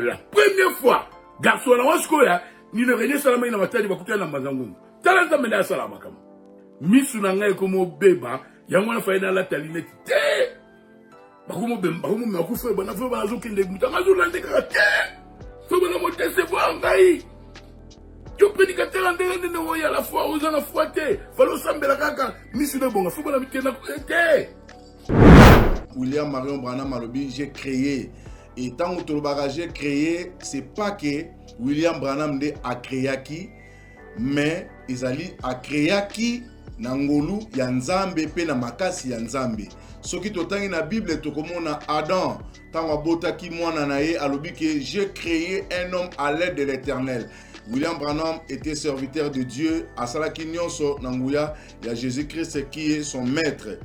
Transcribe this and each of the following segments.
la première fois garçon na wasko ya ni le René Salama ina matadi bakuta na mbazangu tala nzambe na salama kama misu na ngai komo beba yango na faina la talineti te bakumo bemba bakumo me akufa bana fo bana zokende mutamazo lande ka te fo bana motese bo ngai tu prédicateur ndenge ne woya la foi aux en foi te falo sambela kaka misu de bonga fo bana mitena te. William Marion Branham Malobi, j'ai créé. Et tant que j'ai créé, c'est pas que William Branham a créé qui, mais Isali a créé qui Nangolu Yanzambe pe na makasi Yanzambe. Ce qui totangi na Bible to komona Adam tant abota ki mwana na ye alobi que j'ai créé un homme à l'aide de l'Éternel. William Branham était serviteur de Dieu à Salaki Nyonso Nanguya, il y a Jésus-Christ qui est son maître.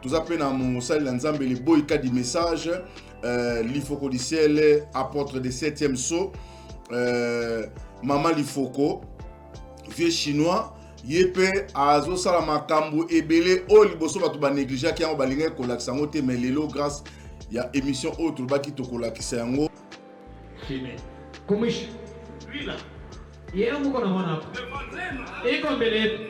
Tout ça dans mon salle l'ensemble les boyka du message l'ifoko du ciel apôtre des 7e saut maman l'ifoko vieux chinois yepe azo sala makambo ebele o liboso batu ba négliger ki ba linga ko laksango te mais lelo grâce ya émission autre ba ki to ko lakisa yango fini kumish lui là yeye mko na mwana iko mbele.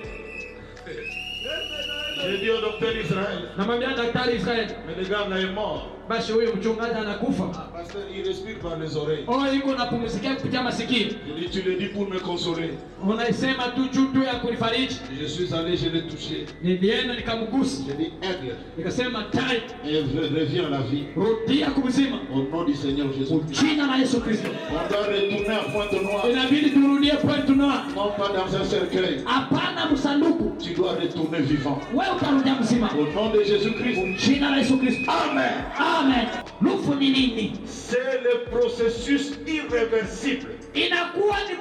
J'ai dit au docteur Israël. Namwambia daktari Israël. Mais le gars là est mort. Basi huyo mchungaji anakufa. Parce qu'il respire par les oreilles. Oh, iko napumzikia kupitia masikio. Je dis tu le dis pour me consoler. Unaisema tu juu ya kunifariji. Je suis allé, je l'ai touché. Nilienda nikamgusa. Je dis aigle. Nikasema tai. Et reviens à la vie. Rudia kumzima. Au nom du Seigneur Jésus. Jina la Yesu Kristo. On doit retourner à Pointe-Noire. Inabidi turudie Pointe-Noire. Non pas dans un cercueil. Hapana msanduku. Tu dois retourner vivant. Wewe utarudia mzima. Au nom de Jésus-Christ. Jina la Yesu Kristo. Amen. Amen. Lufu ni nini? C'est le processus irréversible. Inakuwa ni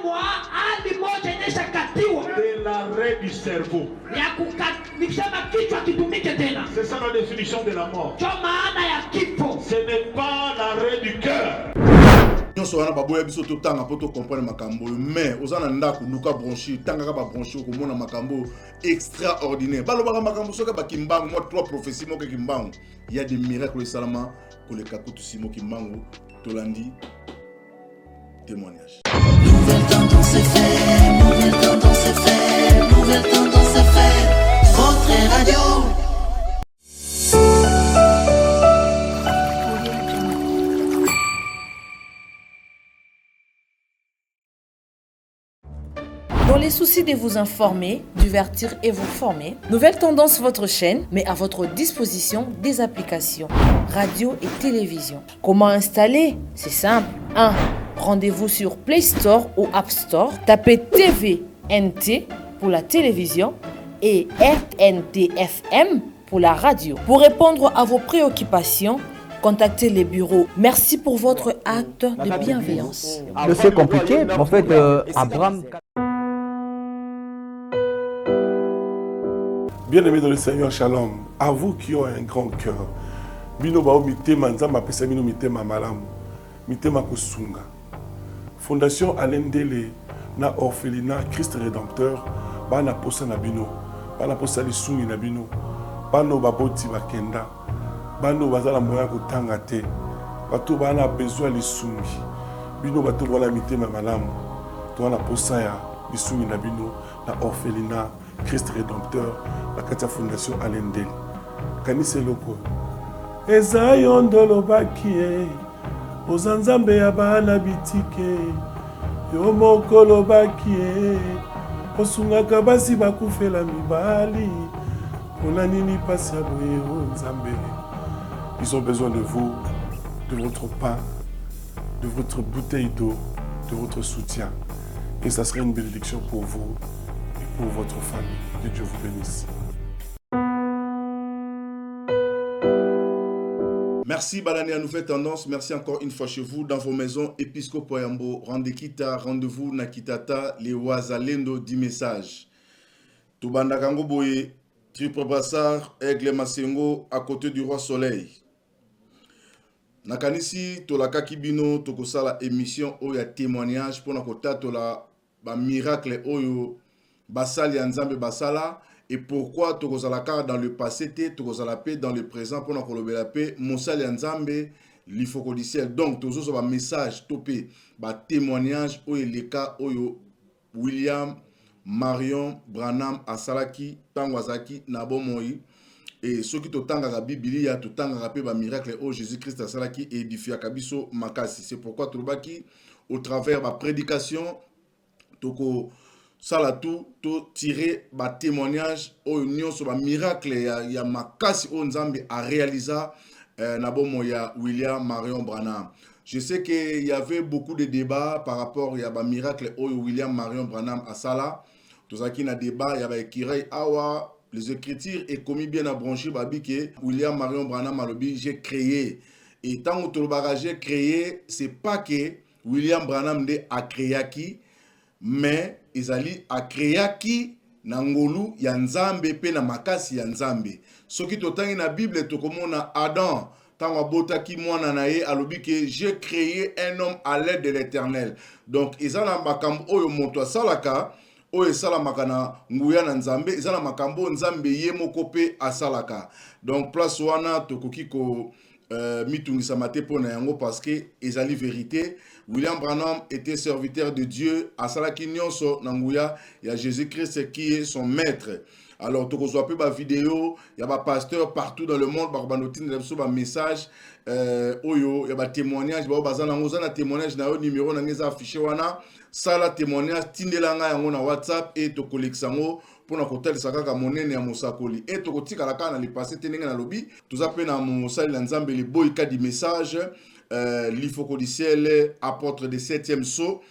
hali moja inashakatiwa. De l'arrêt du cerveau. Ya nikisema kichwa kitumike tena. C'est ça la définition de la mort. Cho maana ya kifo. Ce n'est pas l'arrêt du cœur. Nous sommes baboya biso to tanga poto comprendre makambo mais ozana ndako nuka bronchi tanga ka ba bronchi ko mona makambo extraordinaire baloba makambo soka ba kimbangu moi trois prophéties mo ke kimbangu il y a des miracles salama ko le kakutu simo kimbangu tolandi témoignage. Nouvelle tendance est faite, nouvelle tendance est faite, nouvelle tendance est faite. Votre radio. Dans les soucis de vous informer, divertir et vous former, Nouvelle Tendance, votre chaîne, met à votre disposition des applications, radio et télévision. Comment installer? C'est simple. 1. Rendez-vous sur Play Store ou App Store. Tapez TVNT pour la télévision et RNTFM pour la radio. Pour répondre à vos préoccupations, contactez les bureaux. Merci pour votre acte de bienveillance. C'est compliqué, mais en fait, Abraham... Bien-aimés dans le Seigneur, shalom. À vous qui ont un grand cœur. Bino bao mitema nzamba pesa bino mitema malamu. Mitema kusunga. Fondation Alendele na orphelinat Christ Rédempteur bana posa na bino. Bana posa lisungi na bino. Bano baboti bakenda. Bano bazala moya kotanga te. Bato bana besoin lisungi. Bino bato bana mitema malamu. To bana posa ya lisungi na bino na orphelinat Christ Rédempteur, la Katia Fondation Alendel. Kanise loko. Eza yondolo bakie. Ozanzambe ya bana bitike. Yo mokolo bakie. Osungaka basi bakufela mibali. Pona nini pasi ya boye onzambe. Ils ont besoin de vous, de votre pain, de votre bouteille d'eau, de votre soutien. Et ça serait une bénédiction pour vous. Pour votre famille. Que Dieu vous bénisse. Merci Balani à Nouvelle Tendance. Merci encore une fois chez vous dans vos maisons. Episcopo Yambo, Randekita, rendez-vous Nakitata, les Wazalendo 10 messages. Tubanda Kango Boye, Triple Brassard, Aigle Masengo, à côté du Roi Soleil. Nakanisi, Tolaka Kibino, Tokosala émission, Oya témoignage, pour Nakota, Tola, miracle, Oyo. Basali Nzambe Basala et pourquoi Tokozalaka dans le passé, Tokozala paix dans le présent pour la paix, Monsali Nzambe, l'ifocodiciel. Donc, tous ce message topé, témoignage, les cas, William Marion Branham Asalaki, Tangwazaki, Nabomoi. Et ceux qui t'otanga la Bible, il y a tout le miracle au Jésus-Christ Asalaki et édifié Kabiso Makasi. C'est pourquoi Troubaki, au travers de la prédication, toko salatu to tirer ba témoignage au union sur ba miracle ya Makasi au Nzambe a réalisé Nabomoya William Marion Branham. Je sais qu'il y avait beaucoup de débats par rapport à ba miracle au William Marion Branham Asala. Tout ça qui na débat, il y avait Kirei Awa. Les Écritures est commis bien à brancher babi que William Marion Branham Alobi j'ai créé. Et tant que j'ai créé, c'est pas que William Branham a créé qui, mais ils allaient à créer qui nangolu ya Nzambe pe na makasi ya Nzambe. Ce qui totangi na Bible to comme on a Adam tant bota ki mwana na ye alobi que j'ai créé un homme à l'aide de l'Éternel. Donc ils ont makam oyo moto salaka. Oye salamaka na nguya na Nzambe ezala makambo Nzambe ye moko pe asalaka. Donc place wana tokoki ko mitungisa mate pona yango parce que ezali vérité. William Branham était serviteur de Dieu asalaki nyonso na nguya ya Jésus-Christ qui est son maître. Alors tokozwa pe ba vidéo ya ba pasteur partout dans le monde ba banotine na ba message oyo ya ba témoignage ba bazana ngozana témoignage na yo numéro na ngeza affiché wana. Sala témoignage tindelanga yango na WhatsApp et to koleksango pona kotalisa kaka monene ya mosakoli et to kotika la kana li passer tenenga na lobby toza pe na mosali la Nzambe le boyka di message l'ifoko du ciel apôtre de 7e saut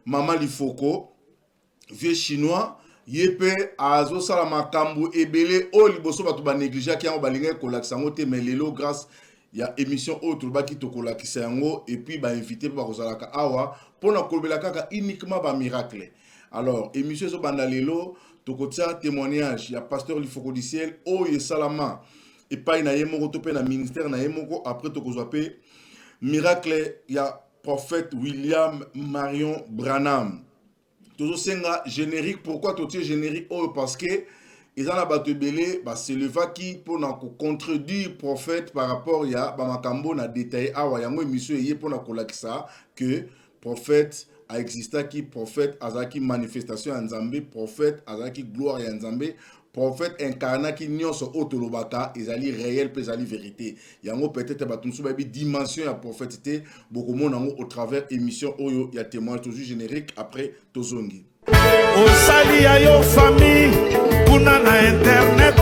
maman l'ifoko vieux chinois yepe azo sala makambu ebele o liboso batu ba négliger ki yango balinga kolaksango te mais lelo grâce il y a émission autre baki tokola ki sango et puis ba invité ba kozalaka awa pona kolbela kaka uniquement ba miracle. Alors émission so bandalelo tokotia témoignage ya pasteur l'ifoko du ciel o ye salama et pas na yemoko to pe na ministère na yemoko après tokozwa pe miracle ya prophète William Marion Branham. Toujours senga générique pourquoi totie générique o parce que ils ont la batebele c'est le va qui pour na contredire prophète par rapport ya ba makambo na détaillé awa yango émission yé pour na kolakisa que prophète a existé qui prophète azaki manifestation ya Nzambe prophète azaki gloire ya Nzambe prophète incarna qui nyonso otolobaka ezali réel pe ezali vérité yango peut-être batunsu ba bi dimension ya prophèteté beaucoup monde au travers émission oyo ya témoin toujours générique après tozongi osali ya yo famille kuna na internet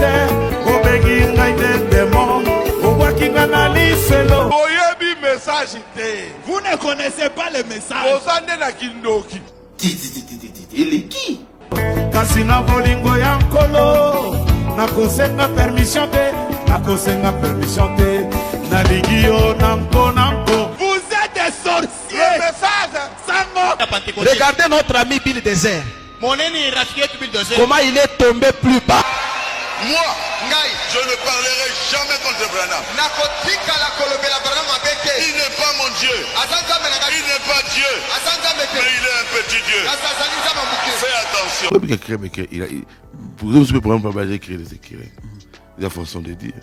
obengi ngai de démon obwakinga na liselo oyebi message te vous ne connaissez pas le message osande na kindoki Il est qui? kasi na bolingo ya nkolo nakosenga permission te nalingi yo na mpo vous êtes des sorciers le message sango regardez notre ami Bill Désert. Comment il est tombé plus bas. Moi, Ngai, je ne parlerai jamais contre Branham. Il n'est pas mon Dieu. Il n'est pas Dieu. Mais il est un petit Dieu. Fais attention. Vous pouvez j'ai créé des écrits. C'est la façon de dire.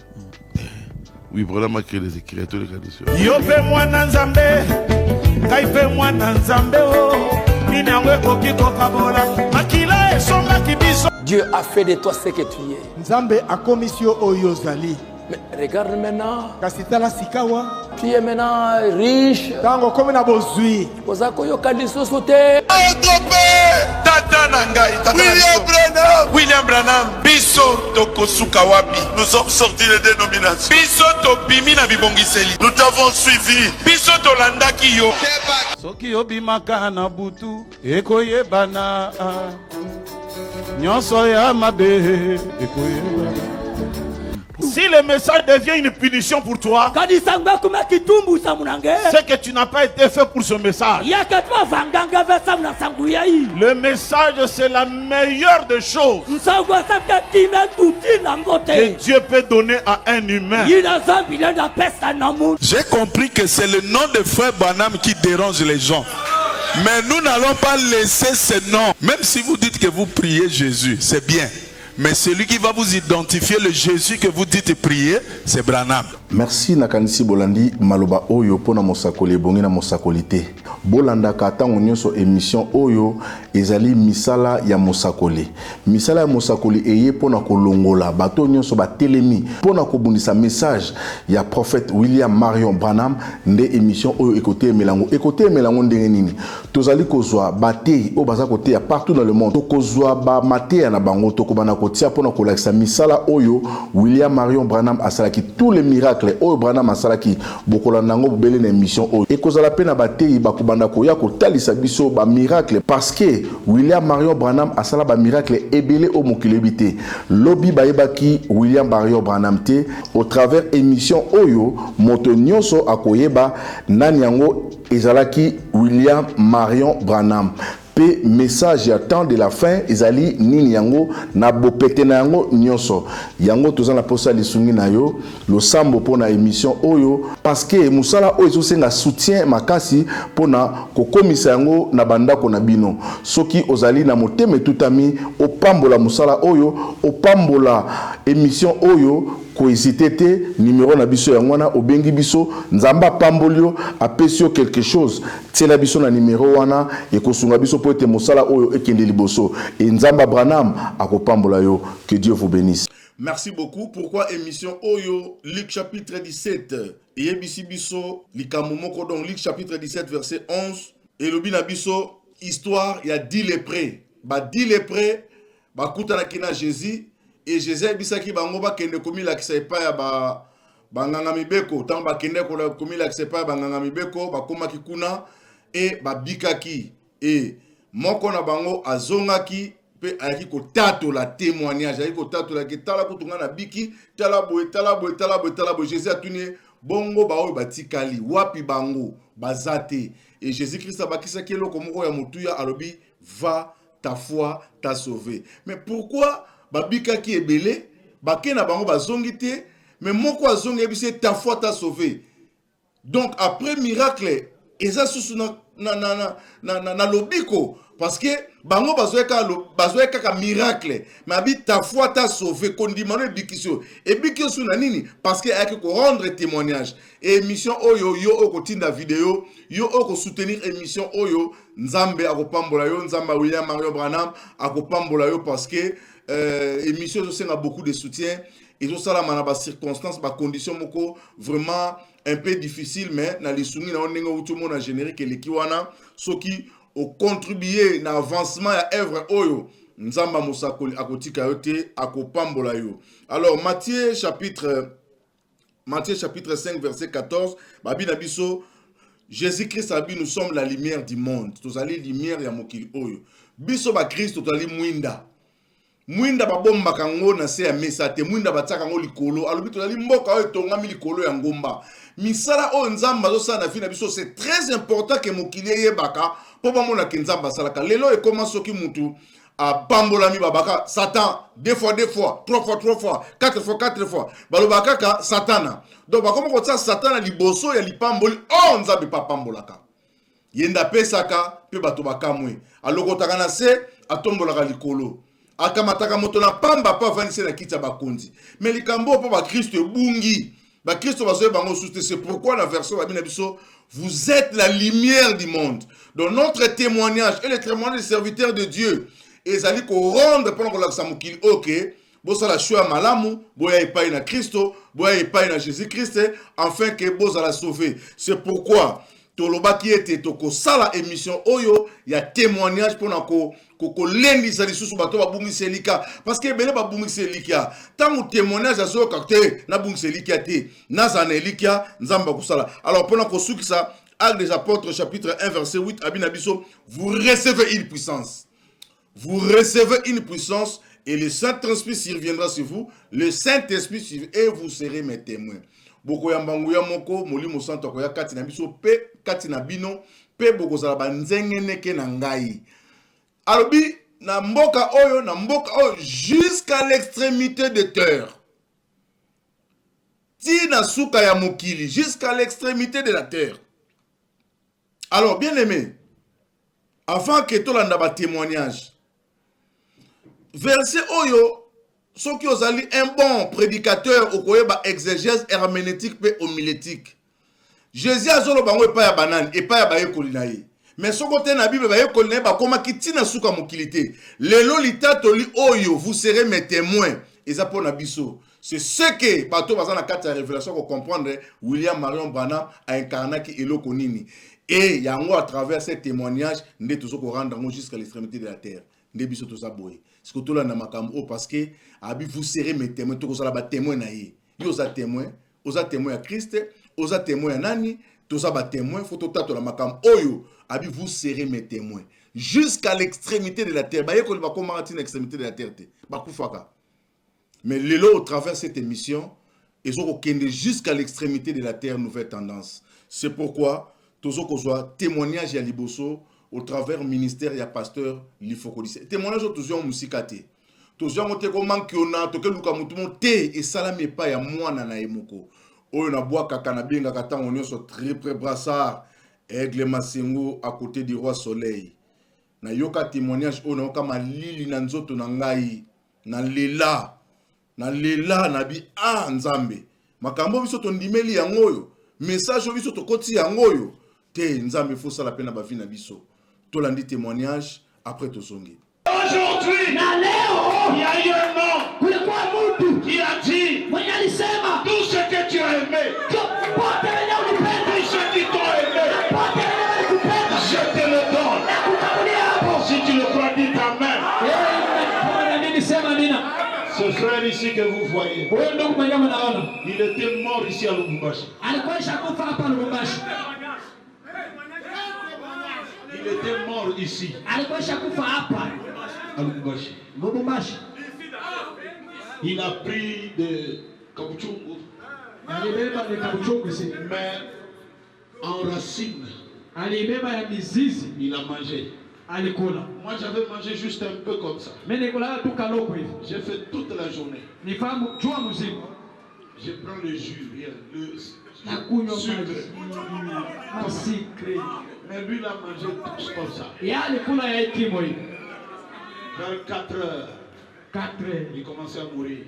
Oui, Branham a créé des écrits. Tous les cas de sûr. Yo pe moi Nzambe. Kai pe moi Nzambe oh. Dieu a fait de toi ce que tu es. Nzambe a commission oyozali. Mais regarde maintenant. Kasitala sikawa. Tu es maintenant riche. Tango comme na bozui. Ozako yo kalisoso te. Tata Nangai. William Branham. Biso tokosuka wapi. Nous sommes sortis des dénominations. Biso topimi na bibongiseli. Nous t'avons suivi. Biso tolandaki yo. Soki obimaka na butu ekoyebana nyonso ya mabe ekoyebana. Si le message devient une punition pour toi, c'est que tu n'as pas été fait pour ce message. Le message, c'est la meilleure des choses que Dieu peut donner à un humain. J'ai compris que c'est le nom de frère Branham qui dérange les gens. Mais nous n'allons pas laisser ce nom. Même si vous dites que vous priez Jésus, c'est bien. Mais celui qui va vous identifier le Jésus que vous dites prier, c'est Branham. Merci nakanisi bolandi maloba oyo pona mosakoli ebongi na mosakoli te. Bolandaka tango nyonso émission oyo ezali misala ya mosakoli. Misala ya mosakoli eye pona kolongola bato nyonso batelemi pona kobundisa message ya prophète William Marion Branham nde émission oyo ekote melango. Ekote melango ndenge nini? Tozali kozwa bate o baza kote ya partout dans le monde. Tokozwa ba mate na bango tokobana kotia pona kolakisa misala oyo William Marion Branham asalaki tous les miracles oyo Branham asalaki bokola nango bobele na émission oyo. Ekozala pe na bate bakobanda koya kotalisa biso ba miracle parce que William Marion Branham asala ba miracle ebele o mokilebité. Lobi bayebaki William Marion Branham te au travers émission oyo moto nyonso akoyeba nani yango ezalaki William Marion Branham. Pe message ya temps de la fin ezali nini yango na bopete na yango nyonso yango tozana posa lisungi na yo losambo pona émission oyo parce que musala oyo ezosenga soutien makasi pona kokomisa yango na bandako na bino soki ozali na moteme tutami opambola musala oyo opambola émission oyo kohésiter te numéro na biso ya ngwana obengi biso nzamba pambolio apesio quelque chose tiela biso na numéro wana ekosunga biso po ete mosala oyo ekende liboso et nzamba Branham akopambola yo. Que Dieu vous bénisse. Merci beaucoup. Pourquoi émission Oyo, Luc chapitre 17 et Ebisi Biso, likambo moko donc Luc chapitre 17 verset 11 et lobi na biso histoire il y a 10 lépreux. Ba 10 lépreux ba kutana kina Jésus et Jésus bisaki bango ba kende komi la kisa epa ya ba nganga mibeko tant ba kende komi la kisa epa ya ba nganga mibeko ba koma kikuna et ba bikaki et moko na bango azongaki pe ayaki kotato la témoignage ayaki kotato la ketala kutunga na biki talabo Jésus a tuni bongo ba oyo batikali wapi bango bazate et Jésus Christ abakisa kelo komoko ya mutuya alobi va ta foi t'a sauvé. Mais pourquoi babika ki ebele bakena bango bazongi te mais moko azongi ebise ta foi t'a sauvé. Donc après miracle eza susu na lobiko parce que bango bazoeka ka miracle mais abi ta foi t'a sauvé kondimano ebikisio ebikisio na nini parce que ayaki ko rendre témoignage et émission oyo yo okotinda vidéo yo oko soutenir émission oyo nzambe akopambola yo nzamba William Marion Branham akopambola yo parce que émission zo senga beaucoup de soutien et zo sala mana ba circonstances ba conditions moko vraiment un peu difficile mais na lisungi na onenga utumo na générique lekiwana soki au contribuer na avancement ya œuvre oyo nzamba musakoli akotika yote akopambola yo. Alors Matthieu chapitre 5 verset 14 babi na biso Jésus-Christ abi nous sommes la lumière du monde. Tozali lumière ya mokili oyo. Biso ba Christ tozali mwinda babomba kango na se ya mesa te mwinda bataka ngo likolo alobi tozali mboka oyo tongami likolo ya ngomba misala o nzamba zo sana fina biso c'est très important que mokili yebaka po ba mona ke nzamba salaka lelo e koma soki mutu a pambola mi babaka Satan deux fois trois fois quatre fois balobaka ka satana donc ba komo ko tsa satana liboso ya lipamboli o nzambe pa pambolaka yenda pesaka pe bato bakamwe aloko takana se atombolaka likolo akamataka moto na pamba pa vanise na kiti ya bakonzi mais likambo po ba Kristo ebungi ba Kristo bazoye bango souté. C'est pourquoi la version ba bina biso vous êtes la lumière du monde. Dans notre témoignage et le témoignage des serviteurs de Dieu ezali ko rendre pendant que la mokili OK bosa la choix malamu boya epai na Kristo boya epai na Jésus Christ afin que bosa la sauver. C'est pourquoi tolobaki ete toko sala émission oyo ya témoignage pona ko lendi sa lisusu bato babungisa elika parce que bele babungisa elika tango témoignage azo kakte na bungisa elika te nazana elika nzamba kusala. Alors pona ko sukisa Actes des Apôtres chapitre 1 verset 8 abina biso vous recevez une puissance. Vous recevez une puissance et le Saint-Esprit surviendra sur vous, le Saint-Esprit surviendra et vous serez mes témoins. Boko yambangu ya moko molimo santo ko ya kati na biso pe kati na bino pe boko zala banzenge neke na ngai alobi na mboka oyo jusqu'à l'extrémité de terre ti na suka ya mokili jusqu'à l'extrémité de la terre. Alors bien aimé, avant que tolanda ba témoignage verset oyo Ceux qui ont un bon prédicateur au koyeba exégèse herméneutique et homilétique. Jésus a zolo bango et pas ya banane et pas ya baye kolinaï. Mais ce côté na Bible baye kolinaï ba koma kitina suka mokilité. Lelo litato li oyo vous serez mes témoins. Et ça pour nabiso. C'est ce que bato bazana na carte de révélation pour comprendre William Marion Branham a incarné qui eloko nini. Et yango à travers ces témoignages ndé toujours ko rendre jusqu'à l'extrémité de la terre. Ndé biso to sa boye. Ce que tout là na makambo parce que abi vous serez mes témoins to ko sala ba témoin na ye. Yo za témoin, oza témoin à Christ. Oza témoin nani, toza ba témoin, faut tato la makam oyo, abi vous serez mes témoins jusqu'à l'extrémité de la terre. Ba yeko ba comment atteindre l'extrémité de la terre te. Ba kufaka. Mais lelo au travers cette émission, ils ont kende jusqu'à l'extrémité de la terre nouvelle tendance. C'est pourquoi tozo ko soit témoignage ya liboso au travers ministère ya pasteur Lifokodise. Témoignage toujours musikate. Tozo monte ko mankiona to ke luka mutumo te et salame pa ya mwana na emoko. Oyo na bois kakanabinga katango nyonso très près brassard aigle masengo à côté du roi soleil na yoka témoignage oyo na kama lili na nzoto na ngai na lela na bi nzambe makambo biso to ndimeli yango oyo message biso to koti yango oyo te nzambe faut ça la peine ba vie na biso to landi témoignage après to songi. Aujourd'hui, na leo, il y a eu un homme qui a dit tout ce que tu as aimé, tout ce qui t'ont aimé, je te le donne. Si tu le crois, dis ta main. Ce frère ici que vous voyez, il était mort ici à Lubumbashi. Il était mort ici à Lubumbashi. Il a pris de Kabuchungu, mais en racine, il a mangé. Moi j'avais mangé juste un peu comme ça. J'ai fait toute la journée. Je prends le jus, le sucre. Mais lui il a mangé tout comme ça. Vers 4 heures. Il commençait à mourir.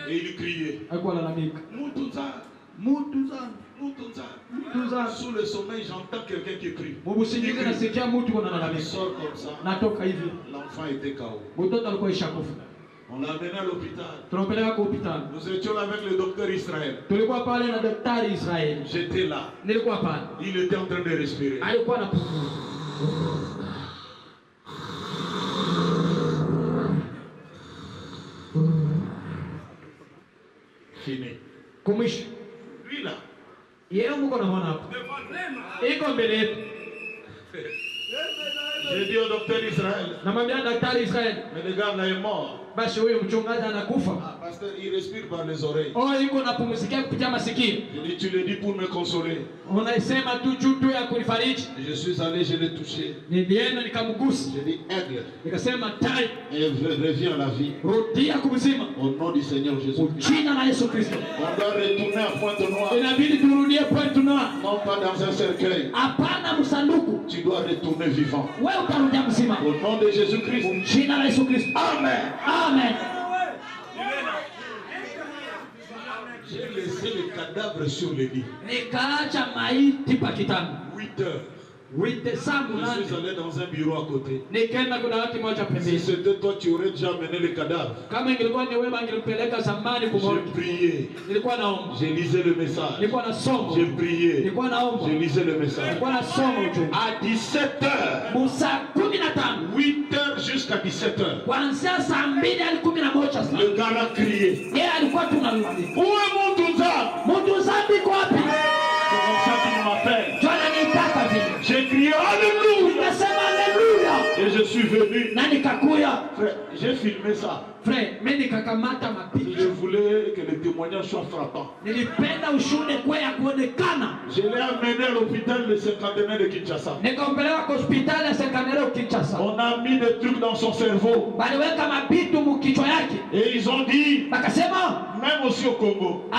Et il criait. Moutounza. Sous le sommeil, j'entends quelqu'un qui crie. Il sort comme ça. L'enfant était KO. On l'a amené à l'hôpital. Nous étions avec le docteur Israël. J'étais là. Il était en train de respirer. Fini. Lui là. J'ai dit au docteur Israël. Mais le gars là est mort. Parce qu'il respire par les oreilles. Je dis, tu le dis pour me consoler. Je suis allé, je l'ai touché. J'ai dit, aigle. Et reviens à la vie. Au nom du Seigneur Jésus. On doit retourner à Pointe-Noire. Non pas dans un cercueil. Tu dois retourner vivant. Au nom de Jésus-Christ. Amen. Amen. J'ai laissé le cadavre sur le lit. 8 heures. Je suis allé dans un bureau à côté. Si c'était toi, tu aurais déjà mené le cadavre. J'ai prié. J'ai lisé le message. J'ai prié. J'ai lisé le message. À 17 heures. 8 heures jusqu'à 17 heures. Le gars a crié. Où est Moutounza? Comment ça tu m'appelles? J'ai crié Alléluia. Et je suis venu. Frère, j'ai filmé ça. Je voulais que le témoignage soit frappant. Je l'ai amené à l'hôpital de cinquantenaire de Kinshasa. On a mis des trucs dans son cerveau. Et ils ont dit, même aussi au Congo,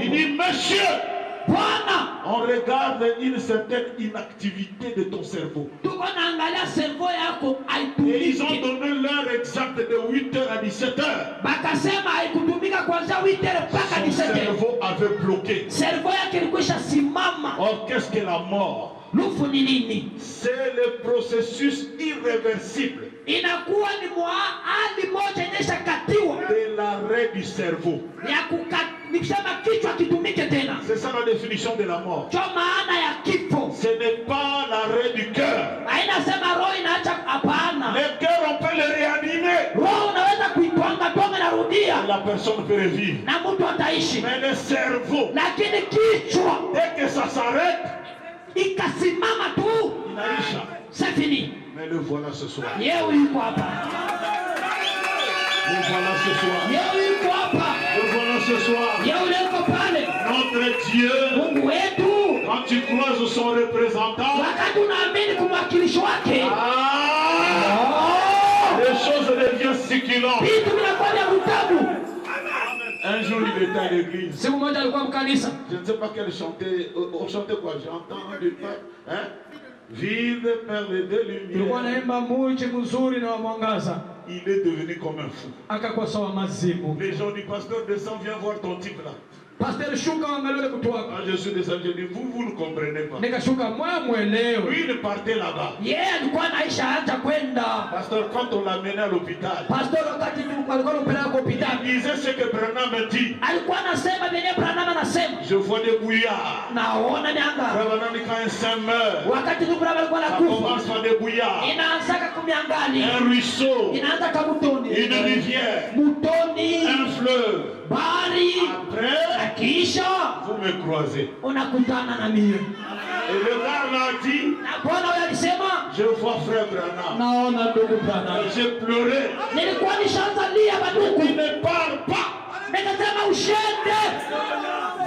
il dit, monsieur, on regarde une certaine inactivité de ton cerveau. Et ils ont donné l'heure exacte de 8h à 17h. Bakasema haikutumika kuanzia 8h mpaka 17h. Son cerveau avait bloqué. Cerveau yake ilikuwa simama. Or qu'est-ce que la mort? Lufu ni nini? C'est le processus irréversible. Inakuwa ni hali moja inashakatiwa. De l'arrêt du cerveau. Ya nikisema kichwa kitumike tena. C'est ça la définition de la mort. Cho maana ya kifo. Ce n'est pas l'arrêt du cœur. Haina sema roho inaacha, hapana. Le cœur on peut le réanimer. Roho unaweza kuitwanga twanga na rudia. La personne peut revivre. Na mtu ataishi. Mais le cerveau. Lakini kichwa dès que ça s'arrête, ikasimama tu. Inaisha. C'est fini. Mais le voilà ce soir. Yeye yuko hapa. Le voilà ce soir. Yeye yuko hapa. Le voilà ce soir. Yeye yuko pale. Notre Dieu. Mungu wetu. Quand tu croises son représentant. Wakati unaamini kumwakilishi wake. Les choses deviennent succulentes. Vitu vinakuwa vya utamu. Un jour il était à l'église. Siku moja alikuwa mkanisa. Je ne sais pas quelle chantait. On chantait quoi? J'entends du pain. Hein? Vive perle de lumière. Il est devenu comme un fou. Les gens du pasteur descend, viens voir ton type là. Pasteur shuka angalia kutoka. Quand je suis descendu, je dis vous ne comprenez pas. Nikashuka mwelewe. Lui il partait là-bas. Alikuwa anaisha hata kwenda. Pasteur quand on l'a mené à l'hôpital. Pasteur wakati alikuwa mpeleka kwa hospitali. Il disait ce que Branham dit. Alikuwa anasema venye Branham anasema. Je vois des bouillards. Naona nyanga. Branham quand un saint meurt. Wakati Branham alikuwa anakufa. Ça commence par des bouillards. Inaanza kumiangali. Un ruisseau. Inaanza kama mtoni. Une rivière. Mtoni. Un fleuve. Bahari. Après, kisha vous me croisez. Unakutana na mimi. Et le gars l'a dit. Na Bwana huyo alisema, je vois frère Branham. Naona ndugu Branham. J'ai pleuré. Nilikuwa nishaanzalia baduku. Il ne parle pas. Nikasema ushende.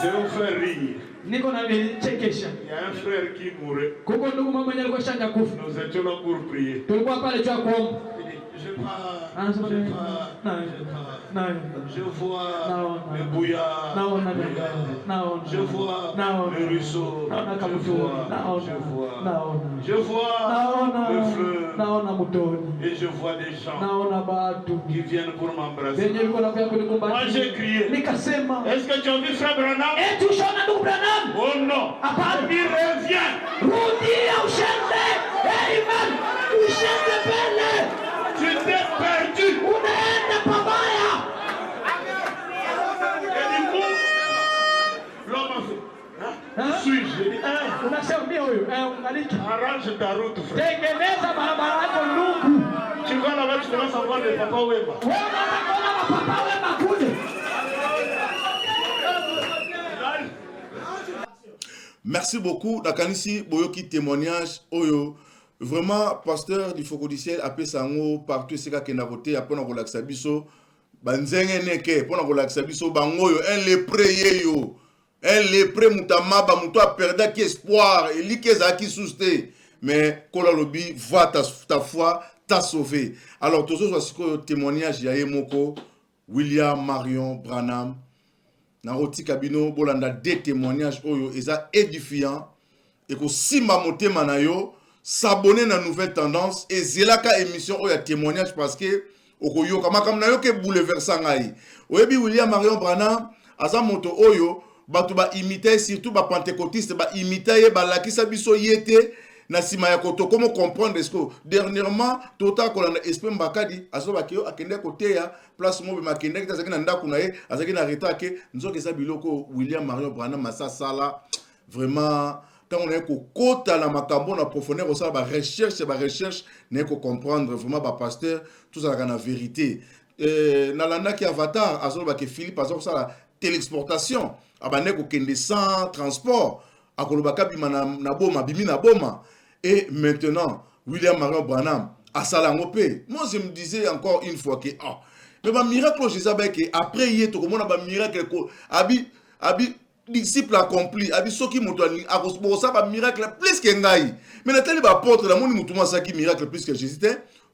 Je vous fais rire. Niko na vichekesha. Il y a un frère qui mourait. Kuko ndugu mama mwenye alikuwa shanja kufa. Nous étions là pour prier. Tulikuwa pale tu kuomba. Je vois le bouillard, je vois le ruisseau, je vois le fleuve, et je vois des gens qui viennent pour m'embrasser. Moi j'ai crié, est-ce que tu as vu frère Branham? Oh non, il revient. Tu t'es perdu. Unaenda pabaya. Et du coup, l'homme a fait. Suis-je? J'ai dit, arrange ta route, frère. Tengeneza barabara yako ndugu. Tu vas là-bas, tu commences à voir le papa Wema. Wewe unaona papa Wema kule. Merci beaucoup. Nakanisi boyoki témoignage oyo. Vraiment, pasteur du Foko du Ciel appelle ça partout ce qui est à côté après on relaxe biso banzenge neke pour on relaxe biso bangoyo un lépreux yo un lépreux mutamaba muto a perdu qui espoir et li keza qui souste mais kola lobi va ta foi t'a sauvé. Alors tous ce témoignage ya moko William Marion Branham na roti kabino bolanda des témoignages oyo eza édifiant et ko simba motema na yo s'abonner à Nouvelle Tendance et zelaka émission où il y a témoignage parce que okoyo kama na yo ke bouleversant ngai oyebi William Marion Branham aza moto oyo batu ba imiter surtout ba pentecôtiste ba imiter ba lakisa biso yete na sima ya koto comment comprendre est-ce que dernièrement tota ko na esprit mbakadi azoba kiyo akende côté ya place mo be makende kita zakina ndaku na ye azaki na reta ke nzoke za biloko William Marion Branham masa sala vraiment. Quand on est côté la makambo na profondeur au ba recherche n'est que comprendre vraiment ba pasteur tout ça la vérité na landa qui avatar azo ba ke Philippe azo ça la téléexportation abane ko kende sans transport akoloba kabima na boma bimi na boma et maintenant William Marion Branham a salangopé. Moi je me disais encore une fois que mais ba miracle Jésus ba que après hier to comment ba miracle ko abi disciple accompli abisoki moto akosbosa ba miracle plus que ngai mais natali ba apôtre la moni mutu masaki miracle plus que Jésus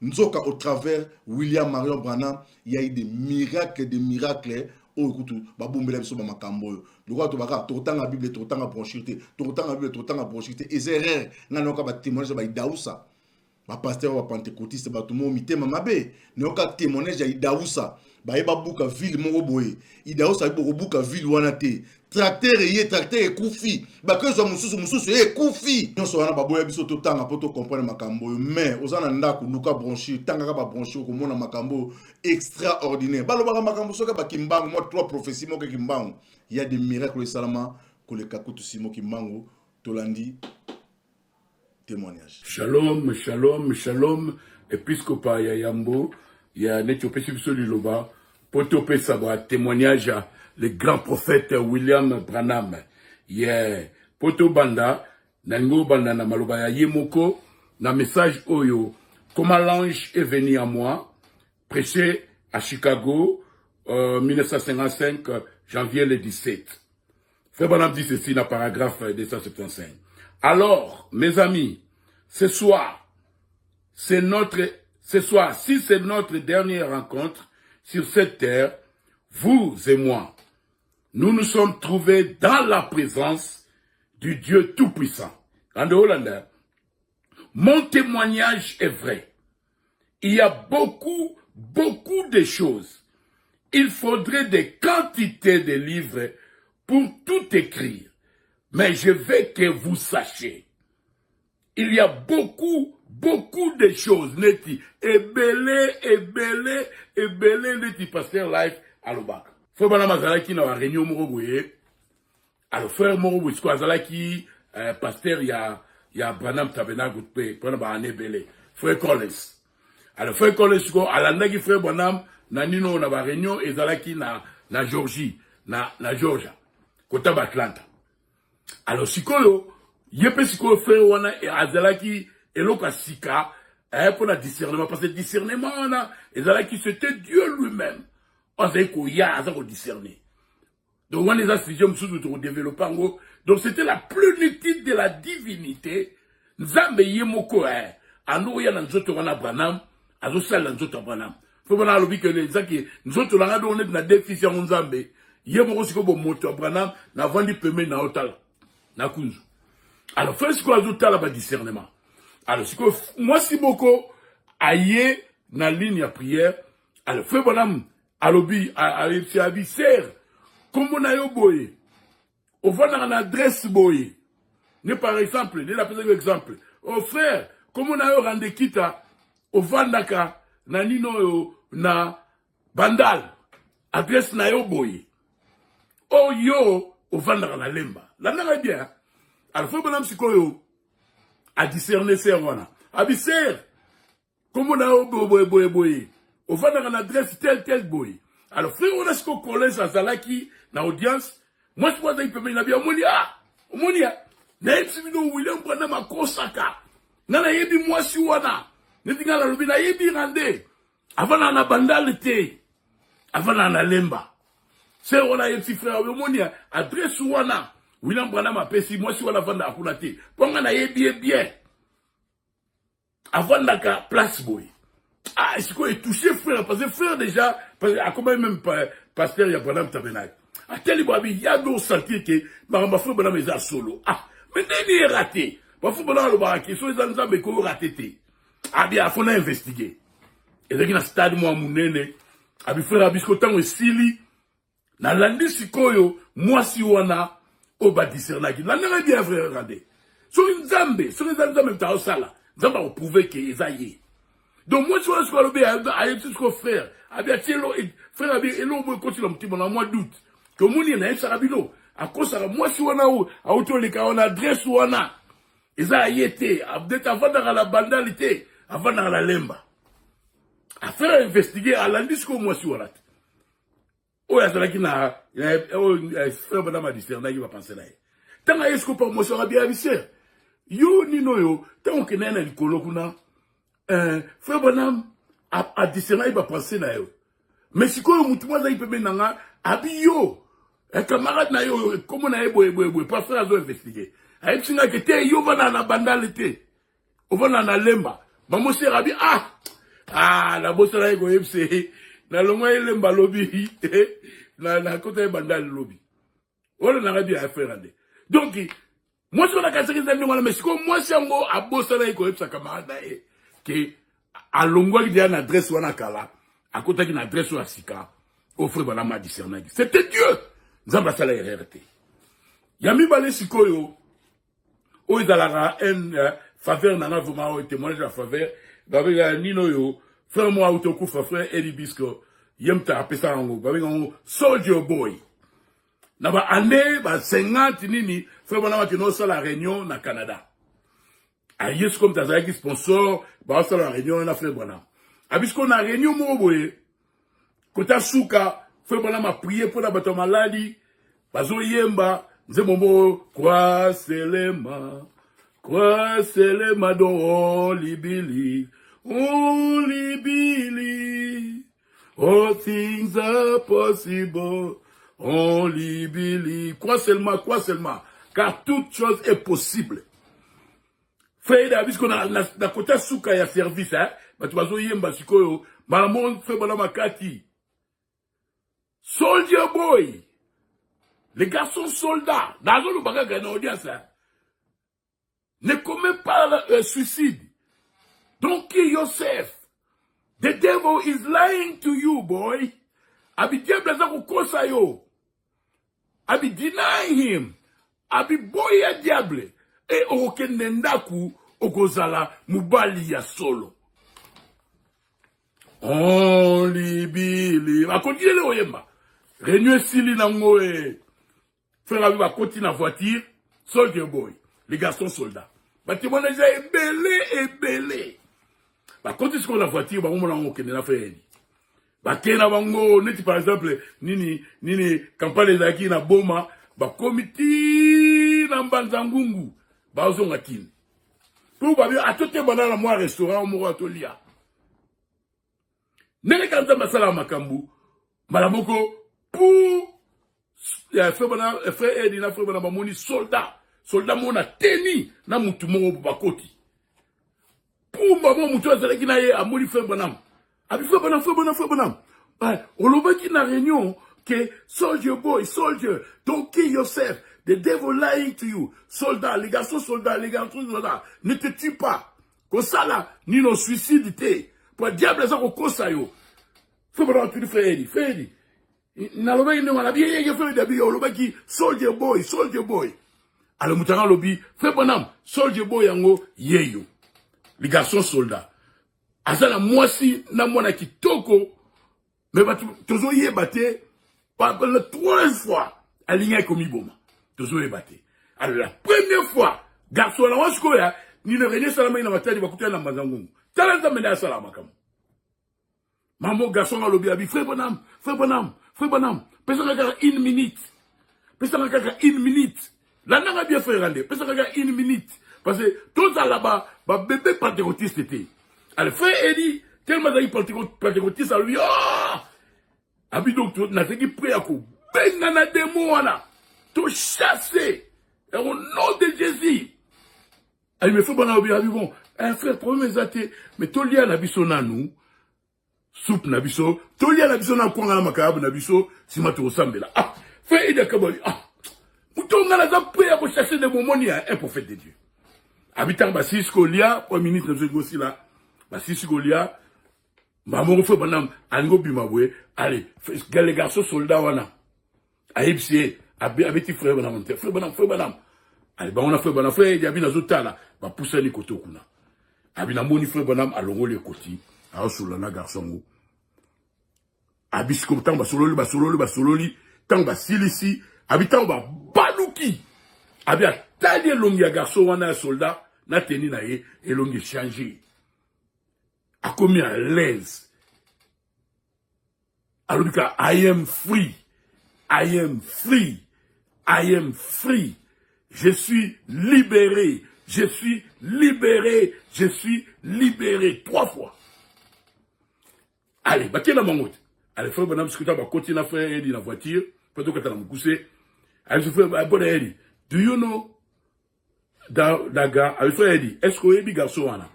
nzoka au travers William Marion Branham il y a eu des miracles au kutu ba bombela biso ba makambo le quoi to baka to tanga bible to tanga brochité et c'est rare ngana ka ba témoignage ba idausa pasteur wa pentecôtiste ba tout mo mitema mabe ne ka témoignage ya Idausa ba yeba buka ville moko boye Idausa ibo buka ville wana te tracteur ekufi ba ke zo mususu ekufi nyonso wana ba boya biso to tanga poto comprendre makambo mais ozana ndako luka branché tanga ka ba branché ko mona makambo extraordinaire ba loba makambo soka ba kimbango moi 3 prophéties mo ke kimbango il y a des miracles salama ko le kakutu simo kimbango tolandi témoignage. Shalom, shalom, shalom, épiscopat ya Yambo, ya Netopé Liloba, Potopé Saba, témoignage le grand prophète William Branham. Ya Poto Banda, Nango Banda na Maloba ya Yemoko, na message Oyo, comment l'ange est venu à moi, prêché à Chicago, 1955, janvier le 17. Frère Branham dit ceci dans le paragraphe 275. Alors, mes amis, ce soir, si c'est notre dernière rencontre sur cette terre, vous et moi, nous nous sommes trouvés dans la présence du Dieu Tout-Puissant. En Hollande, mon témoignage est vrai. Il y a beaucoup de choses. Il faudrait des quantités de livres pour tout écrire. Mais je veux que vous sachiez, il y a beaucoup de choses, neti, ebele, neti, pasteur life, à l'obak. Frère Branham azalaki na réunion moroboye, alors frère moroboye, ce qu'on azalaki, pasteur, ya Branham tabernacle, Branham ane ebele, frère Collins. Alors frère Collins, alandaki frère Branham, na nino na ba réunion, ezalaki na Georgie, na Georgia, kota ba Atlanta. Alors, sikoyo, yepe sikoyo frère wana azalaki eloka sika pour la discernement parce que discernement wana ezalaki c'était Dieu lui-même. On sait qu'il y a à discerner. Donc on les a sujet mususu to développer ngo. Donc c'était la plénitude de la divinité. Nzambe yemoko ando ya na nzoto wana Branham, azo sala nzoto Branham. Faut bona lobi que les zaki nzoto langa do on est na déficient nzambe. Yemoko sikobo moto Branham na vandi peme na hotel. Alors, fais ce qu'on a dit à la discernement. Alors, moi, si beaucoup aïe na ligne à prière, alors, fais bonhomme, à l'obi, à serre, comme on a eu boye, on va dans l'adresse boye. Ne par exemple, ne la présenter exemple. Oh frère, comme on a eu rendez kita, on va naka, na nino, na bandal, adresse na yo boye. Oh yo, on va dans la lemba. La nana est bien. Alors, faut bonhomme sikoyo à discerner ces wana. Abisser, comme on a boye. On va dans l'adresse tel boye. Alors, frère, on a ce qu'on connaît à Zalaki, dans l'audience. Moi, je vois qu'il peut me dire, Omonia. Na yebino William Branham a kosaka. Nana yebi moi si wana. Netinga la lobi na yebi rande. Avant na bandalité. Avant na lemba. C'est on a un petit frère Omonia adresse wana. William Branham a pesi moi si wana vanda akunate. Ponga na yebi bien. Avant na ka place boy. Ah, est-ce qu'on est touché frère parce que frère déjà parce que comment même pasteur ya Branham tabernacle. A tel babi ya do sentir que ma frère Branham est solo. Ah, mais n'est raté. Ma frère Branham le baraki so les nzambe ko raté. Ah bien faut na investiguer. Et là na stade moi munene. Abi frère abisko tango sili na landi sikoyo moi si wana oba discernaki. La nana bien frère regardez. Sur les nzambe ta osala. Nzambe a prouvé que ezaye. Donc moi je suis allé à ce frère, à bien frère abi elo mo continue mon petit mois d'août. Que mon ni na sarabino à cause de moi si wana a auto les ka on adresse wana. Eza yete, peut-être avant dans la bandalité, avant dans la lemba. À faire investiguer à l'indisco moi si wana. Oh ya zalaki na frère Branham a discerné il va penser là. Tant est-ce que pour moi sera bien avisé. Yo ni no yo, tant que nena likolo kuna frère Branham a discerné il va penser là yo. Mais si quoi mutu moi za ipe nanga abi yo. Un camarade na yo comme na boy pas faire azo investiguer. Aïe singa que te yo va na bandalité. On va na lemba. Maman c'est rabi la bosse là go yebse. Na longwa lemba lobby na côté bandal lobby. On na rabi à faire ande. Donc moi sur la casse des amis mais si comme moi c'est ngo a bosse là go yebsa camarade que à longueur il y a une adresse wana kala à côté d'une adresse à sika offre bana ma discerner c'était Dieu nzamba sala RRT yami balé sikoyo o izalara en faveur nana vraiment o témoignage de la faveur babega nino yo frère moi autokufa frère Elibisco yemta apesa ngo babega ngo soldier boy na ba année ba 50 nini frère bana ki no sala réunion na Canada a yes comme tazaki sponsor ba sala réunion na frère bana abisko na réunion mo boye kota suka frère bana ma prier pour la bato maladi bazo yemba nzemombo kwa selema don libili all things are possible only believe quoi seulement car toute chose est possible fait d'avis qu'on a na kota suka ya service hein bato bazo yemba sikoyo malamon fait bana makati soldier boy les garçons soldats dans le bagage na audience ne commets pas le suicide. Don't kill yourself. The devil is lying to you, boy. Abi diable za kukosa yo. Abi deny him. Abi boy ya diable. E okenendaku okozala mubali ya solo. Only believe. Akondiye le oyemba. Renue sili na ngoe. Frère abi va continuer la voiture. Soldier boy. Les garçons soldats. Bah, tu m'en as ébellé. Bah, quand est-ce qu'on la voiture, bah, on m'a dit qu'on a fait. Bah, Kena Bango, n'est-ce par exemple, nini, campagne des acquis, na boma, bah, comité, n'ambanzangungu, bah, on a tin. Pour, bah, à tout est banal, moi, restaurant, moi, atolia. N'est-ce qu'à ça, masala makambu, malamoko, pour, frère Eddie, na frère Banamoni, soldat. Soldat mona teni na mutu mongo bakoti. Pour maman mutu azalaki na ye amoli frère Banam. Abi frère Banam. Olobaki na réunion que soldier boy, soldier, don't kill yourself. The devil lying to you. Soldat, les garçons soldats, ne te tue pas. Comme ça là, ni no suicide te. Pour diable ça ko kosa yo. Frère Banam tu frère Eddie. Na lobaki ne wana bien ye frère Dabi olobaki soldier boy. Alors, Moutara Lobby, fait bonhomme, soldier boy yango, yeyo. Les garçons soldats. Azala moisi, na mwana kitoko, mais bah, tozo yé baté, la 3e fois, aligné comme iboma. Tozo yé baté. Alors, la première fois, garçon la wasko ya, ni le René Salama ina matadi, bakuté na mazangungu. Talanta mena salama kam. Maman, garçon la lobby, abi, frère bonhomme. Pesa kaka 1 minute. La n'a bien fait rendre. Parce que 1 minute. Parce que tout ça là-bas, bébé pentecôtiste était. Alors, frère Eddie, tellement d'ailleurs pentecôtiste, lui, abi donc, n'a pas prêt à coup. Ben, n'a des mots, tout chasser. Et au nom de Jésus. Alors, il me faut bon, un frère, problème est mais tout lié à la bisona nous. Soupe nabiso. Tout lié à la bisona, qu'on a la macabre nabiso, si ma tour sambela. Ah, frère Eddie, Moutonga la zappé à rechercher des moments, un prophète de Dieu. Habitant Bassis Kolia, au ministre de Gossi là, Bassis Kolia, maman fait banam, ango bimabwe, allez, les garçons soldats wana, aïbsié, abeti frère banam, frère banam. Allez, bah on a fait banam, frère, il y a bien azota là, bah pousser les koto kuna. Abina moni frère banam, alongo les koti, à solana garçon. Abisko tang basololi, tang basilisi, habitant ba baluki. Abia tali longi ya garçon wana soldat, na teni na ye, et longi changé. A commis à l'aise. Alors, I am free. Je suis libéré. 3 fois. Allez, bah, qui est dans mon mot? Allez, frère, madame, ce que tu as continué à faire, dans la voiture, plutôt que tu as me coucher. Allez, je fais, bon, Eddie, do you know, Daga, allez, frère, Eddie, est-ce que Eddie garçon, là?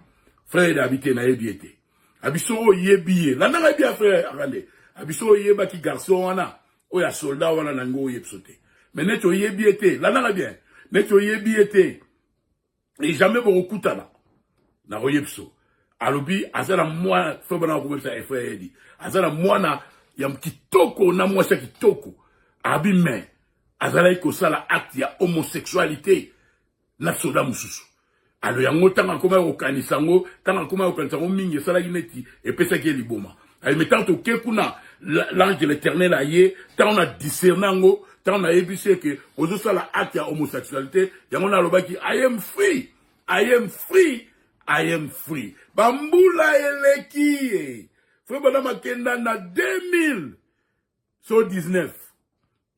Frère, Eddie habité, na Eddie était. Abiso, yebiye. La n'a bien frère, regardez. Abiso, yeba qui garçon, là. Oh, ya soldat, wala nango, yepsote. Mais net, yebi était. La n'a bien. Net, yebi était. Et jamais, bon, kuta, là. Na, yepso. alobi azala mwana fo bana ko ça FAD azala mwana ya kitoko na mwasa kitoko abi mais azala ko sala acte ya homosexualité na soda mususu alo yango tanga koma okanisango tanga koma okanisango mingi sala ineti epesa ke liboma ali metant to ke kuna l'ange de l'Éternel aye tant on a discerné ngo tant on a ébissé que ozo sala acte ya homosexualité yango na lobaki I am free I am free I am free. Bambula eleki. Frère Bonhomme Makenda na 2019.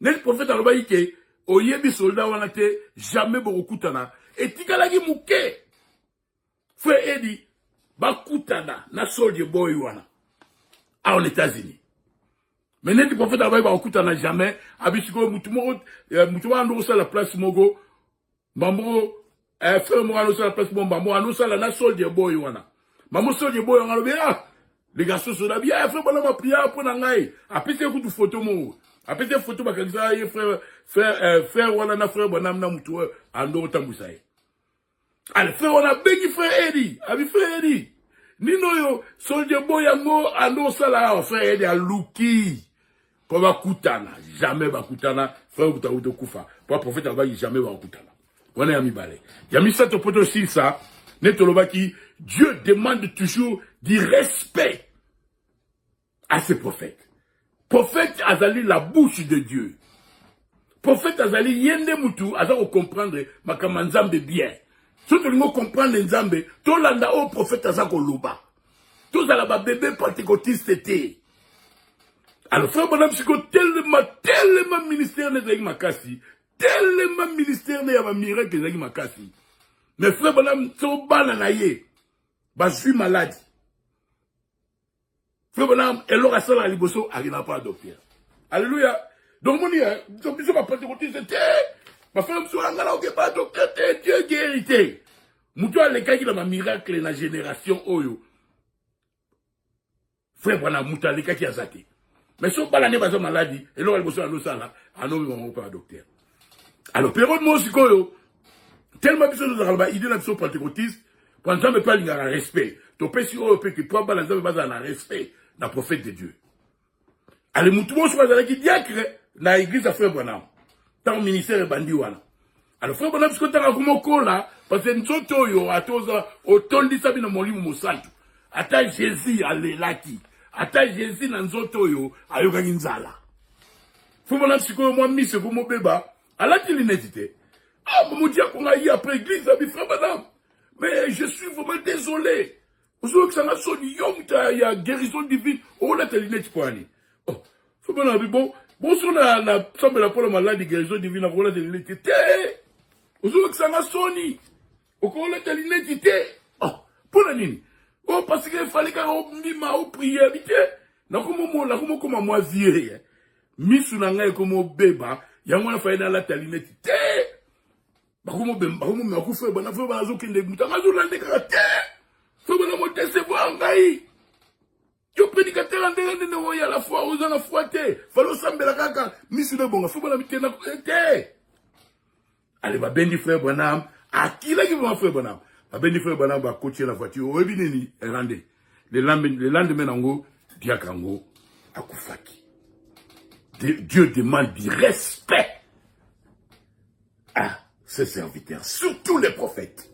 Net prophète aloba ke oyebi soldat wana te jamais bokutana. Etikalaki muke. Frère Edi bakutana na soldier boy wana. En États-Unis. Mais net prophète aloba bakutana jamais abisiko mutumo ando sa la place mogo. Bambo frère moi nous la place bomba moi nous la na soldier boy wana maman soldier boy on a les garçons sont là bien frère bana ma prière pour ngai apese ku tu photo mo apese photo ba kanisa ye frère wana na frère bonam na mutu ando tambusai ale frère wana bengi frère Edi abi frère Edi nino yo soldier boy yango ando sala frère Edi aluki ko ba kutana jamais ba kutana frère utakuto kufa pour prophète va jamais ba kutana. Dieu demande toujours du respect à ses prophètes. Prophète Azali la bouche de Dieu. Prophète Azali yende mutu azako comprendre makamanzambe bien. Surtout nous comprendre nzambe, to landa au prophète azako loba. Tous à la bébé pentecôtiste était. Alors frère bonhomme siko tellement ministère nezaki makasi. Tellement ministère ne yaba miracle ezaki makasi. Mais frère bonhomme so bana na ye. Ba suis malade. Frère bonhomme elo rasala liboso arina pas docteur. Alléluia. Donc mon dia, donc biso ba pentecôtiste c'était ma frère so ngala OK pas docteur Dieu guérité. Muto alekaki na miracle na génération oyo. Frère bonhomme muto alekaki azaki. Mais so bana ne bazo maladie elo liboso alo sala anobi mon pas docteur. Alors, période moi aussi, tellement besoin de la idée de la pentecôtiste, pour ne jamais pas un respect. Tu peux si on peut que pas balancer un respect d'un prophète de Dieu. Alors, nous tous les qui diacre dans l'église à Frère Bonhomme, dans le ministère de Bandiwana. Alors, Frère Bonhomme, ce que tu as comme là, parce que nous sommes à tous, autant de ça, nous sommes au centre. Attends Jésus à l'élaki. Attends Jésus dans Zotoyo à Yoganzala. Frère Bonhomme, ce que moi, mis ce que mon bébé. Alors qu'il l'inhésité. Ah, mon Dieu, qu'on a eu après l'église, frère madame. Mais je suis vraiment désolé. Vous savez que ça m'a sonné, il y a guérison divine. Oh, là, t'as l'inhésité pour aller. Oh, frère madame, bon, si on a semblé la pour malade de guérison divine, on a l'inhésité. Vous savez que ça m'a sonné. Oh, là, t'as l'inhésité. Oh, pour la nuit. Oh, parce qu'il fallait qu'on m'a prié, vite. Na comment moi virer. Misu nanga comme bébé. Yango na faina la talineti te bakumo me ku fe bana fe bana zo kende mutanga zo lande ka te fe bana mo tese bo ngai yo prédicateur ndenge ne wo ya la foi oza na foi te falo sambela kaka misu de bonga fe bana mitena te ale ba bendi frère Bonhomme akila ki ba frère Bonhomme ba bendi frère Bonhomme ba coacher la voiture o ebineni rande le lendemain nango diakango akufaki. Dieu demande du respect à ses serviteurs, surtout les prophètes.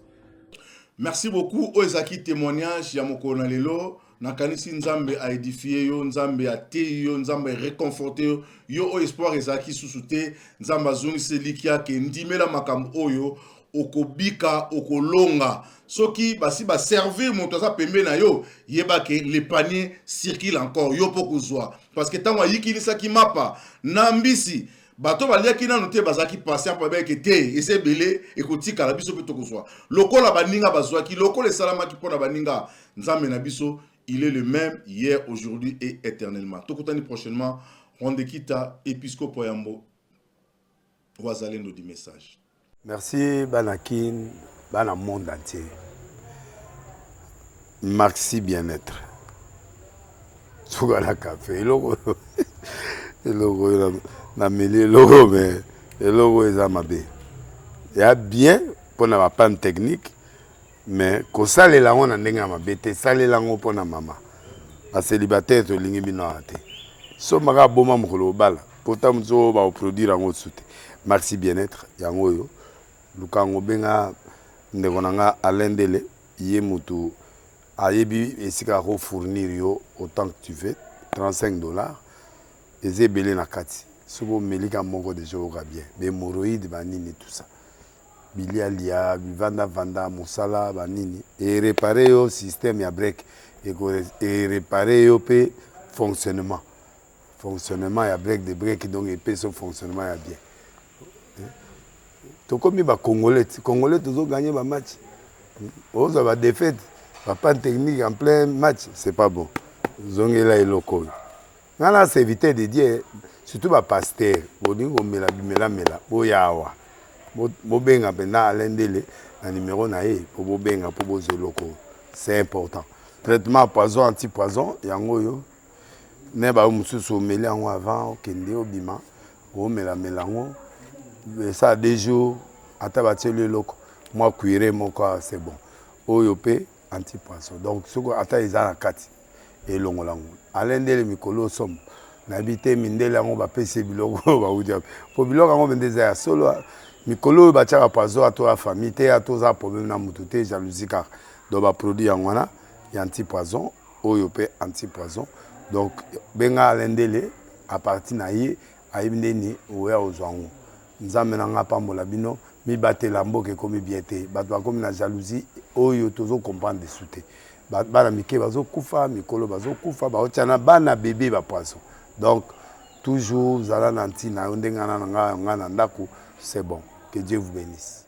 Merci beaucoup. Oezaki témoignage ya mokona lelo nakanisi nzambe a édifié yo, nzambe a te yo, nzambe réconforté yo, yo espoir ezaki susute, nzamba zungisi likia ke ndimela makambo oyo okobika okolonga soki basi ba servir moto za pembe na yo yeba ke le panier circule encore yo poko zwa parce que tango yikilisa ki mapa nambisi bato baliaki na noté bazaki passer pa beke te ese belé ekotika la biso petoko zwa lokola baninga bazwaki lokola salama ki pona baninga nzambe na biso il est le même hier aujourd'hui et éternellement tokutani prochainement Ronde Kita épiscope Yambo Wazalendo du message. Merci Banakin, Bana monde entier. Maxi bien-être. Sougala café, le logo na mêlé logo mais le logo est amabé. Il y a bien pour la panne technique mais kosalela ngo na ndenge ya mabe te salela ngo mpo na mama bacélibataire tolingi bino awa te so maka boma mokolo obala pota mosu oyo baoproduire yango su te merci bien-être yango oyo luka yango benga ndeko na nga Alain Dele ye motu ayebi esika akofournir yo autant que tu veux $35 eza ebele na kati soki omelika moko deja oyoka bien bemoroïde banini tout ça bilialia bivandavanda mosala banini erepare yo système ya break erepare yo mpe fonctionnement ya break de break donc epesa fonctionnement ya bien tokomi bacongolais tozoganye bamatch ozwa badéfaite bapanne technique en plein match c'est pas bon zongela eloko oyo ngana serviteur de Dieu surtout bapaster bolingi komela bimelamela boya awa bobenga mpena Alain Dele na numéro na ye po bobenga po bozwa eloko c'est important traitement poison anti-poison yango oyo ne ba mosusu omeli yango avant okende obima omelamela yango ça 2 jours ata batieli eloko mwa cuire moko c'est bon oyo mpe anti-poison donc soko ata eza na kati elongola yango Alain Dele mikolo somme nayebi te mindele yango bapesi biloko baudia po biloko yango mende eza ya solo mikolo oyo batiaka poison ato ya famille te atoza problème na mutu te jalousie kaka donc baproduit yango wana ya anti-poison oyo mpe anti-poison donc benga Alain Dele à partir na ye ayebi ndeni oya ozwa yango nzambe na nga pambola bino mibatela mboka ekomi bien te bato bakomi na jalousie oyo tozokomprendre desu te bana mike bazokufa mikolo bazokufa baotia na bana bebe bapoison donc toujours zala na ntina yo ndenge nga na ndako c'est bon que Dieu vous bénisse.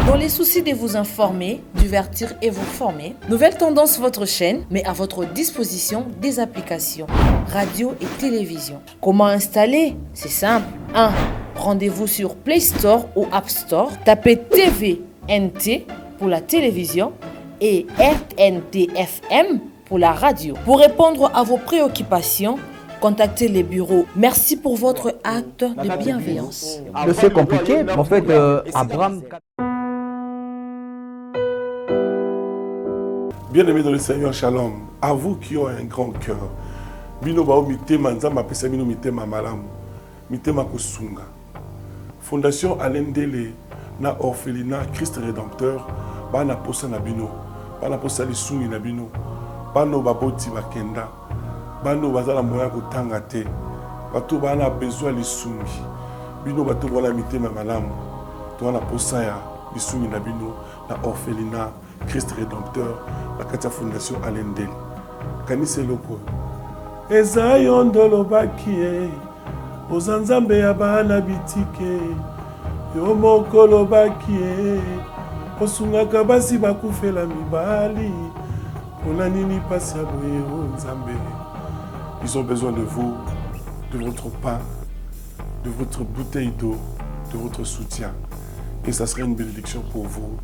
Dans les soucis de vous informer, divertir et vous former, Nouvelle Tendance, votre chaîne, met à votre disposition des applications, radio et télévision. Comment installer? C'est simple. 1. Rendez-vous sur Play Store ou App Store. Tapez TVNT pour la télévision et RNTFM pour la radio. Pour répondre à vos préoccupations, contactez les bureaux. Merci pour votre acte de bienveillance. C'est compliqué, mais en fait, Abraham... Bien-aimés dans le Seigneur, shalom. À vous qui ont un grand cœur. Bino bao mitema nzamba pesa bino mitema malamu. Mitema kusunga. Fondation Alain Dele na orphelinat Christ Rédempteur bana posa na bino. Bana posa lisungi na bino. Bano baboti bakenda. Bano bazala moya kotanga te. Bato bana besoin lisungi. Bino bato wala mitema malamu. To wana posa ya lisungi na bino na orphelinat Christ Rédempteur, la Katia Fondation Alain Dele. Kanise loko. Eza yondolo bakie. Ozanzambe ya bana bitike. Yo mokolo bakie. Osungaka basi bakufela mibali. Pona nini pasi ya boye o nzambe. Ils ont besoin de vous, de votre pain, de votre bouteille d'eau, de votre soutien. Et ça serait une bénédiction pour vous.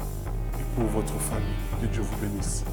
Pour votre famille. Que Dieu vous bénisse.